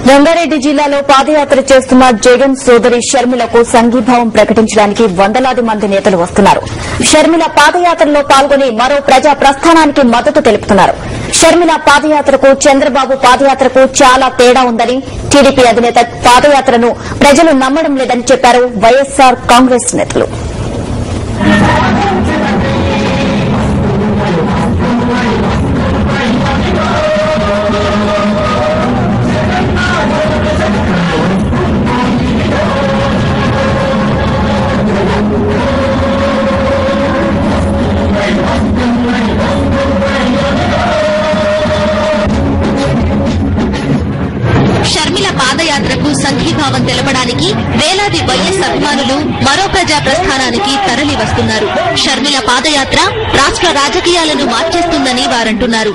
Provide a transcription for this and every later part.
రంగారెడ్డి జిల్లాలో పాదయాత్ర చేస్తున్న జగన్ సోదరి షర్మిలకు సంఘీభావం ప్రకటించడానికి వందలాది మంది నేతలు వస్తున్నారు. షర్మిల పాదయాత్రలో పాల్గొని మరో ప్రజా ప్రస్థానానికి మద్దతు తెలుపుతున్నారు. షర్మిల పాదయాత్రకు చంద్రబాబు పాదయాత్రకు చాలా తేడా ఉందని, టీడీపీ అధినేత పాదయాత్రను ప్రజలు నమ్మడం లేదని చెప్పారు వైఎస్సార్ కాంగ్రెస్ నేతలు. షర్మిల పాదయాత్రకు సంఘీభావం తెలపడానికి వేలాది వైఎస్ అభిమానులు మరో ప్రజా ప్రస్థానానికి తరలి వస్తున్నారు. షర్మిల పాదయాత్ర రాష్ట్ర రాజకీయాలను మార్చేస్తుందని వారంటున్నారు.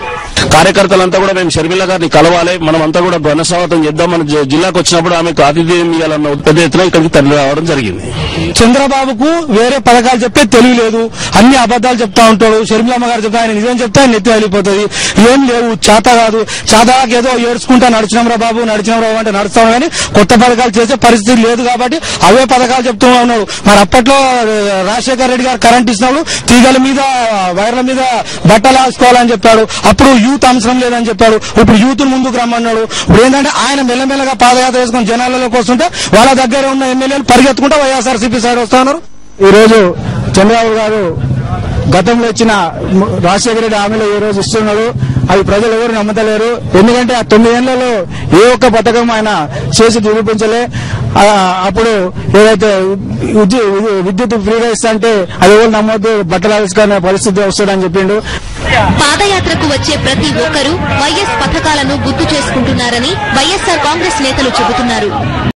కార్యకర్తలంతా కూడా మేము షర్మిల గారిని కలవాలి, మనమంతా కూడా ఘనస్వాగతం చేద్దాం. మన జిల్లాకు వచ్చినప్పుడు ఆమెకు ఆతిథ్యం ఇవ్వాలన్న పెద్ద ఎత్తున ఇక్కడికి తరలి రావడం జరిగింది. చంద్రబాబుకు వేరే పథకాలు చెప్పే తెలియలేదు, అన్ని అబద్దాలు చెప్తా ఉంటాడు. షర్మిలమ్మ గారు చెప్తా, ఆయన నిజం చెప్తా ఆయన నెత్తి వెళ్ళిపోతుంది. ఏం లేవు, చేత కాదు, చేతకి ఏదో ఏడ్చుకుంటా నడిచినాంరా బాబు అంటే నడుస్తాం, కానీ కొత్త పథకాలు చేసే పరిస్థితి లేదు. కాబట్టి అవే పథకాలు చెప్తూ ఉన్నాడు. మరి అప్పట్లో రాజశేఖర రెడ్డి గారు కరెంట్ ఇచ్చినప్పుడు తీగల మీద వైర్ల మీద బట్టలు ఆసుకోవాలని చెప్పాడు. అప్పుడు యూత్ అవసరం లేదని చెప్పాడు. ఇప్పుడు యూత్ ముందుకు రమ్మన్నాడు. ఇప్పుడు ఏంటంటే ఆయన మెల్లమెల్లగా పాదయాత్ర చేసుకుని జనాలలోకి వస్తుంటే వాళ్ళ దగ్గర ఉన్న ఎమ్మెల్యేలు పరిగెత్తుకుంటూ వైఎస్ఆర్సీపీ సైడ్ వస్తున్నారు. ఈ రోజు చంద్రబాబు గారు గతంలో ఇచ్చిన రాజశేఖర రెడ్డి హామీలో ఈ రోజు ఇస్తున్నాడు. అవి ప్రజలు ఎవరు నమ్మతలేరు. ఎందుకంటే ఆ 9 ఏళ్లలో ఏ ఒక్క పథకం ఆయన చేసి నిరూపించలే. అప్పుడు ఏదైతే విద్యుత్ ఫ్రీగా ఇస్తా అంటే అది ఎవరు నమ్మొద్దు, బట్టలు ఆవిష్కరణ పరిస్థితి వస్తుందని చెప్పిండు. పాదయాత్రకు వచ్చే ప్రతి ఒక్కరూ వైఎస్ పథకాలను గుర్తు చేసుకుంటున్నారని వైఎస్సార్ కాంగ్రెస్ నేతలు చెబుతున్నారు.